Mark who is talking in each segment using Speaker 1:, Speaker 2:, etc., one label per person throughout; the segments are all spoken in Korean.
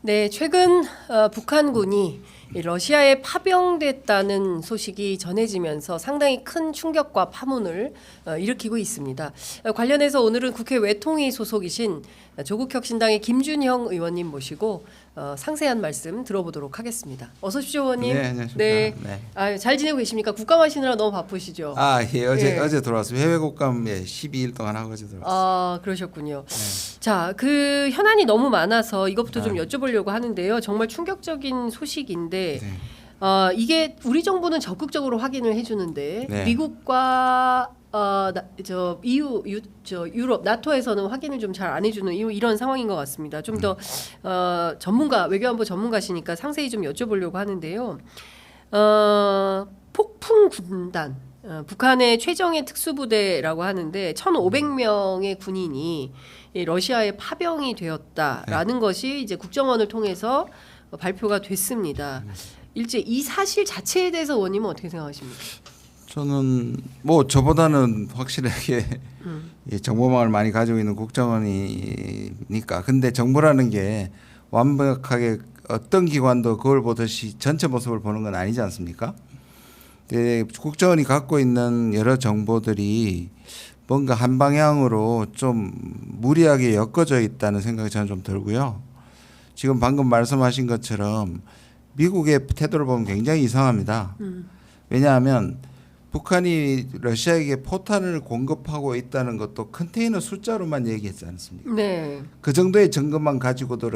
Speaker 1: 네, 최근 북한군이 이 러시아에 파병됐다는 소식이 전해지면서 상당히 큰 충격과 파문을 일으키고 있습니다. 관련해서 오늘은 국회 외통위 소속이신 조국혁신당의 김준형 의원님 모시고 상세한 말씀 들어보도록 하겠습니다. 어서 오십시오, 의원님.
Speaker 2: 네, 안녕하십니까.
Speaker 1: 네.
Speaker 2: 네.
Speaker 1: 잘 지내고 계십니까? 국감하시느라 너무 바쁘시죠?
Speaker 2: 예, 어제
Speaker 1: 예.
Speaker 2: 어제 들어왔습니다. 해외 국감 12일 동안 하고 어제 들어왔습니다.
Speaker 1: 그러셨군요.
Speaker 2: 네.
Speaker 1: 자, 그 현안이 너무 많아서 이것부터 좀
Speaker 2: 아.
Speaker 1: 여쭤보려고 하는데요. 정말 충격적인 소식인데
Speaker 2: 네.
Speaker 1: 이게 우리 정부는 적극적으로 확인을 해주는데
Speaker 2: 네.
Speaker 1: 미국과 유럽 나토에서는 확인을 좀 잘 안 해주는 이런 상황인 것 같습니다. 좀 더 전문가 외교안보 전문가시니까 상세히 좀 여쭤보려고 하는데요. 폭풍 군단. 북한의 최정예 특수부대라고 하는데 1,500명의 군인이 이 러시아에 파병이 되었다라는 것이 이제 국정원을 통해서 발표가 됐습니다. 일제 이 사실 자체에 대해서 의원님은 어떻게 생각하십니까?
Speaker 2: 저는 뭐 저보다는 확실하게 이 정보망을 많이 가지고 있는 국정원이니까. 근데 정보라는 게 완벽하게 어떤 기관도 그걸 보듯이 전체 모습을 보는 건 아니지 않습니까? 네, 국정원이 갖고 있는 여러 정보들이 뭔가 한 방향으로 좀 무리하게 엮어져 있다는 생각이 저는 좀 들고요. 지금 방금 말씀하신 것처럼 미국의 태도를 보면 굉장히 이상합니다. 왜냐하면 북한이 러시아에게 포탄을 공급하고 있다는 것도 컨테이너 숫자로만 얘기했지 않습니까?
Speaker 1: 네.
Speaker 2: 그 정도의 증거만 가지고도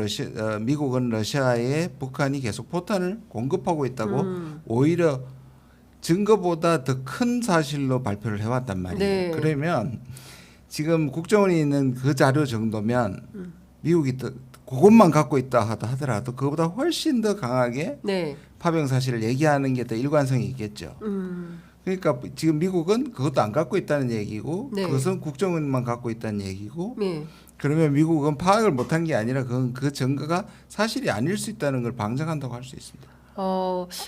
Speaker 2: 미국은 러시아에 북한이 계속 포탄을 공급하고 있다고 오히려 증거보다 더 큰 사실로 발표를 해왔단 말이에요.
Speaker 1: 네.
Speaker 2: 그러면 지금 국정원이 있는 그 자료 정도면 미국이 더 그것만 갖고 있다 하더라도 그거보다 훨씬 더 강하게
Speaker 1: 네.
Speaker 2: 파병 사실을 얘기하는 게 더 일관성이 있겠죠. 그러니까 지금 미국은 그것도 안 갖고 있다는 얘기고
Speaker 1: 네.
Speaker 2: 그것은 국정원만 갖고 있다는 얘기고
Speaker 1: 네.
Speaker 2: 그러면 미국은 파악을 못한 게 아니라 그건 그 증거가 사실이 아닐 수 있다는 걸 방증한다고 할 수 있습니다.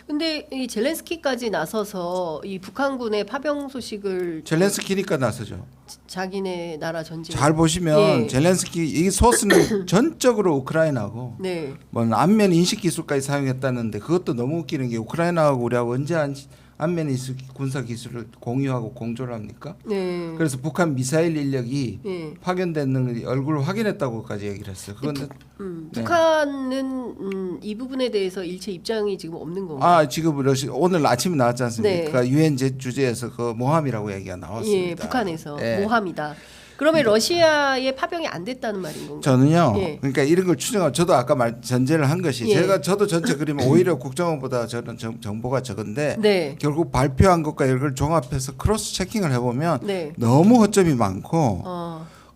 Speaker 1: 근데 이 젤렌스키까지 나서서 이 북한군의 파병 소식을
Speaker 2: 젤렌스키니까 나서죠.
Speaker 1: 자기네 나라 전쟁
Speaker 2: 잘 보시면
Speaker 1: 예.
Speaker 2: 젤렌스키 이 소스는 전적으로 우크라이나고
Speaker 1: 네.
Speaker 2: 뭐 안면 인식 기술까지 사용했다는데 그것도 너무 웃기는 게 우크라이나하고 우리하고 언제 안면 인식 군사 기술을 공유하고 공조를 합니까?
Speaker 1: 네.
Speaker 2: 그래서 북한 미사일 인력이
Speaker 1: 예.
Speaker 2: 파견되는 얼굴을 확인했다고까지 얘기를 했어요. 그건 네.
Speaker 1: 북한은 이 부분에 대해서 일체 입장이 지금 없는 건가요?
Speaker 2: 지금 오늘 아침에 나왔지 않습니까?
Speaker 1: 네.
Speaker 2: 유엔 주제에서 그 모함이라고 얘기가 나왔습니다.
Speaker 1: 예, 북한에서
Speaker 2: 네.
Speaker 1: 모함이다. 그러면 러시아에 파병이 안 됐다는 말인 건가요?
Speaker 2: 저는요.
Speaker 1: 예.
Speaker 2: 그러니까 이런 걸 추정하고 저도 아까 전제를 한 것이
Speaker 1: 예.
Speaker 2: 저도 전체 그리면 오히려 국정원보다 저는 정보가 적은데
Speaker 1: 네.
Speaker 2: 결국 발표한 것과 이걸 종합해서 크로스 체킹을 해보면
Speaker 1: 네.
Speaker 2: 너무 허점이 많고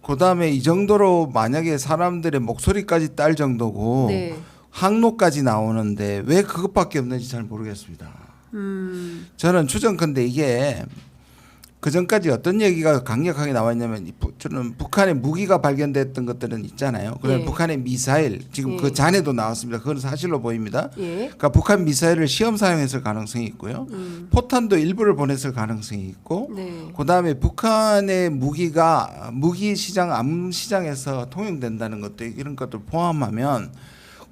Speaker 2: 그다음에 이 정도로 만약에 사람들의 목소리까지 딸 정도고
Speaker 1: 네.
Speaker 2: 항로까지 나오는데 왜 그것밖에 없는지 잘 모르겠습니다. 저는 추정컨대 이게 그 전까지 어떤 얘기가 강력하게 나와 있냐면 저는 북한의 무기가 발견됐던 것들은 있잖아요. 그다음에
Speaker 1: 예.
Speaker 2: 북한의 미사일 지금
Speaker 1: 예.
Speaker 2: 그 잔해도 나왔습니다. 그건 사실로 보입니다.
Speaker 1: 예.
Speaker 2: 그러니까 북한 미사일을 시험 사용했을 가능성이 있고요. 포탄도 일부를 보냈을 가능성이 있고
Speaker 1: 네.
Speaker 2: 그다음에 북한의 무기가 무기 시장 암 시장에서 통용된다는 것도 이런 것들 포함하면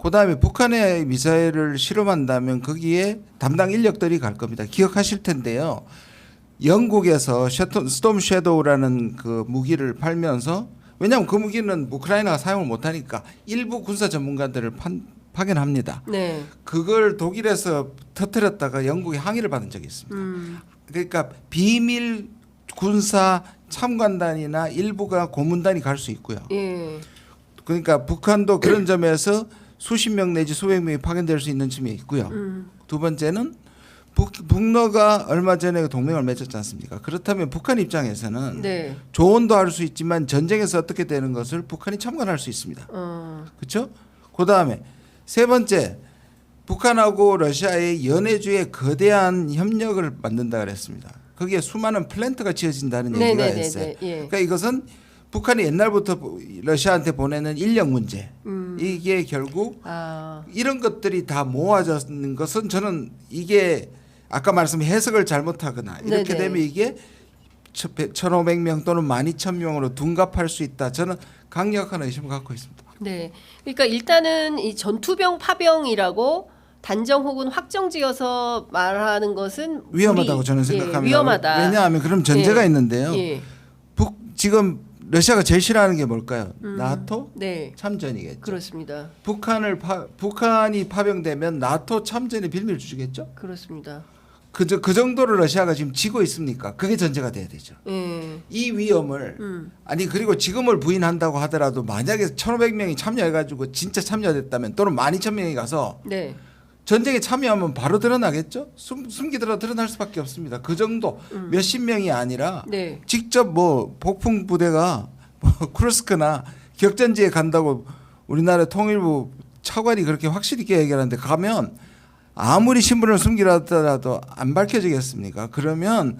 Speaker 2: 그다음에 북한의 미사일을 실험한다면 거기에 담당 인력들이 갈 겁니다. 기억하실 텐데요. 영국에서 스톰 섀도우라는 그 무기를 팔면서 왜냐하면 그 무기는 우크라이나가 사용을 못하니까 일부 군사 전문가들을 파견합니다.
Speaker 1: 네.
Speaker 2: 그걸 독일에서 터뜨렸다가 영국에 항의를 받은 적이 있습니다. 그러니까 비밀 군사 참관단이나 일부가 고문단이 갈 수 있고요.
Speaker 1: 예.
Speaker 2: 그러니까 북한도 그런 점에서 수십 명 내지 수백 명이 파견될 수 있는 점이 있고요. 두 번째는 북러가 얼마 전에 동맹을 맺었지 않습니까? 그렇다면 북한 입장에서는
Speaker 1: 네.
Speaker 2: 조언도 할 수 있지만 전쟁에서 어떻게 되는 것을 북한이 참관할 수 있습니다. 그렇죠? 그다음에 세 번째 북한하고 러시아의 연해주의 거대한 협력을 만든다 그랬습니다. 거기에 수많은 플랜트가 지어진다는 얘기가 있어요.
Speaker 1: 예.
Speaker 2: 그러니까 이것은 북한이 옛날부터 러시아한테 보내는 인력 문제. 이게 결국 이런 것들이 다 모아졌는 것은 저는 이게 아까 말씀 해석을 잘못하거나 이렇게
Speaker 1: 네네.
Speaker 2: 되면 이게 1,500명 또는 12,000명으로 둔갑할 수 있다. 저는 강력한 의심을 갖고 있습니다.
Speaker 1: 네. 그러니까 일단은 이 전투병 파병이라고 단정 혹은 확정지어서 말하는 것은
Speaker 2: 위험하다고
Speaker 1: 우리,
Speaker 2: 저는
Speaker 1: 예,
Speaker 2: 생각합니다.
Speaker 1: 위험하다.
Speaker 2: 왜냐하면 그럼 전제가
Speaker 1: 예.
Speaker 2: 있는데요.
Speaker 1: 예.
Speaker 2: 지금 러시아가 제일 싫어하는 게 뭘까요? 나토
Speaker 1: 네.
Speaker 2: 참전이겠죠.
Speaker 1: 그렇습니다.
Speaker 2: 북한이 파병되면 나토 참전의 빌미를 주겠죠.
Speaker 1: 그렇습니다.
Speaker 2: 그 정도로 러시아가 지금 지고 있습니까? 그게 전제가 돼야 되죠.
Speaker 1: 예.
Speaker 2: 이 위험을 아니 그리고 지금을 부인한다고 하더라도 만약에 1,500명이 참여해가지고 진짜 참여됐다면 또는 12,000명이 가서
Speaker 1: 네.
Speaker 2: 전쟁에 참여하면 바로 드러나겠죠. 숨기더라도 드러날 수밖에 없습니다. 그 정도 몇십 명이 아니라
Speaker 1: 네.
Speaker 2: 직접 뭐 폭풍 부대가 뭐 쿠르스크나 격전지에 간다고 우리나라 통일부 차관이 그렇게 확실히 있게 얘기하는데 가면 아무리 신분을 숨기라 하더라도 안 밝혀지겠습니까? 그러면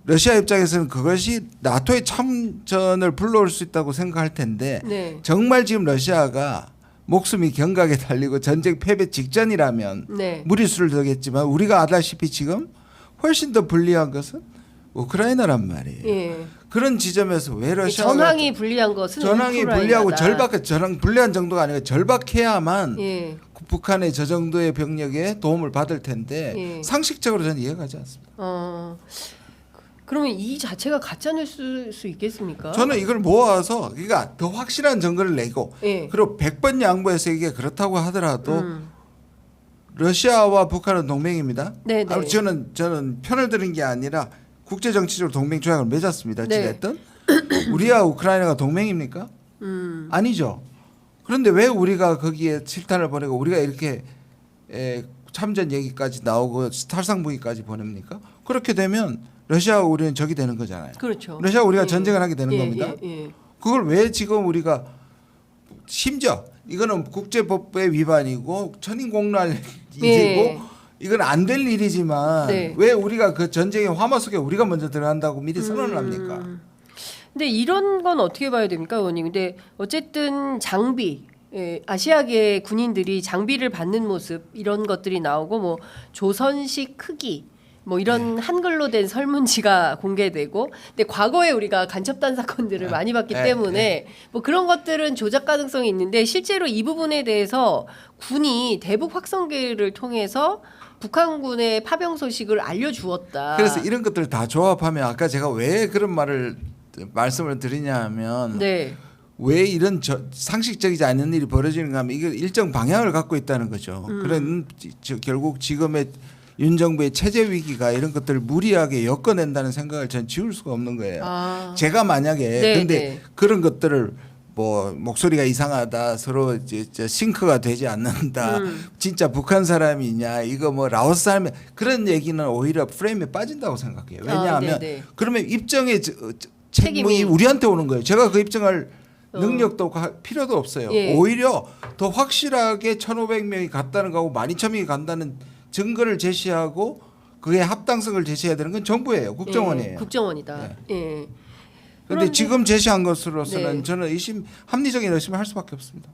Speaker 2: 러시아 입장에서는 그것이 나토의 참전을 불러올 수 있다고 생각할 텐데
Speaker 1: 네.
Speaker 2: 정말 지금 러시아가 목숨이 경각에 달리고 전쟁 패배 직전이라면
Speaker 1: 네.
Speaker 2: 무리수를 두겠지만 우리가 알다시피 지금 훨씬 더 불리한 것은 우크라이나란 말이에요.
Speaker 1: 예.
Speaker 2: 그런 지점에서 왜 러시아가
Speaker 1: 전황이 불리한 것은
Speaker 2: 전황이
Speaker 1: 우크라이나다.
Speaker 2: 불리하고 전황 불리한 정도가 아니라 절박해야만
Speaker 1: 예.
Speaker 2: 북한의 저 정도의 병력에 도움을 받을 텐데
Speaker 1: 예.
Speaker 2: 상식적으로 저는 이해가 가지 않습니다.
Speaker 1: 그러면 이 자체가 가짜일 수 있겠습니까?
Speaker 2: 저는 이걸 모아서 그러니까 더 확실한 증거를 내고
Speaker 1: 예.
Speaker 2: 그리고 100번 양보해서 이게 그렇다고 하더라도 러시아와 북한은 동맹입니다.
Speaker 1: 네, 네.
Speaker 2: 저는 편을 드는 게 아니라 국제 정치적으로 동맹 조약을 맺었습니다.
Speaker 1: 네.
Speaker 2: 어찌됐든 우리와 우크라이나가 동맹입니까? 아니죠. 그런데 왜 우리가 거기에 실탄을 보내고 우리가 이렇게 참전 얘기까지 나오고 탈상무기까지 보냅니까? 그렇게 되면 러시아와 우리는 적이 되는 거잖아요.
Speaker 1: 그렇죠.
Speaker 2: 러시아와 우리가
Speaker 1: 예.
Speaker 2: 전쟁을 하게 되는
Speaker 1: 예,
Speaker 2: 겁니다.
Speaker 1: 예, 예.
Speaker 2: 그걸 왜 지금 우리가 심지어 이거는 국제법의 위반이고 천인공날 일이고
Speaker 1: 예.
Speaker 2: 이건 안 될 일이지만
Speaker 1: 네.
Speaker 2: 왜 우리가 그 전쟁의 화마 속에 우리가 먼저 들어간다고 미리 선언을 합니까?
Speaker 1: 근데 이런 건 어떻게 봐야 됩니까, 의원님? 근데 어쨌든 장비, 아시아계 군인들이 장비를 받는 모습 이런 것들이 나오고 뭐 조선식 크기 뭐 이런 한글로 된 설문지가 공개되고, 근데 과거에 우리가 간첩단 사건들을 많이 봤기 때문에 뭐 그런 것들은 조작 가능성이 있는데 실제로 이 부분에 대해서 군이 대북 확성기를 통해서 북한군의 파병 소식을 알려주었다.
Speaker 2: 그래서 이런 것들을 다 조합하면 아까 제가 왜 그런 말씀을 드리냐면
Speaker 1: 네.
Speaker 2: 왜 이런 상식적이지 않은 일이 벌어지는가 하면 이게 일정 방향을 갖고 있다는 거죠. 그런 결국 지금의 윤 정부의 체제 위기가 이런 것들을 무리하게 엮어낸다는 생각을 전 지울 수가 없는 거예요. 제가 만약에
Speaker 1: 네,
Speaker 2: 근데
Speaker 1: 네.
Speaker 2: 그런 것들을 뭐 목소리가 이상하다 서로 이제 싱크가 되지 않는다 진짜 북한 사람이냐 이거 뭐 라오스 사람이 그런 얘기는 오히려 프레임에 빠진다고 생각해요. 왜냐하면
Speaker 1: 네, 네.
Speaker 2: 그러면 입증의
Speaker 1: 책임이
Speaker 2: 책임이 우리한테 오는 거예요. 제가 그 입증할 능력도 없고 필요도 없어요.
Speaker 1: 예.
Speaker 2: 오히려 더 확실하게 1,500명이 갔다는 거하고 12,000명이 간다는 증거를 제시하고 그의 합당성을 제시해야 되는 건 정부예요. 국정원이에요.
Speaker 1: 예, 국정원이다. 예.
Speaker 2: 그런데 지금 제시한 것으로서는
Speaker 1: 네.
Speaker 2: 저는 합리적인 의심을 할 수밖에 없습니다.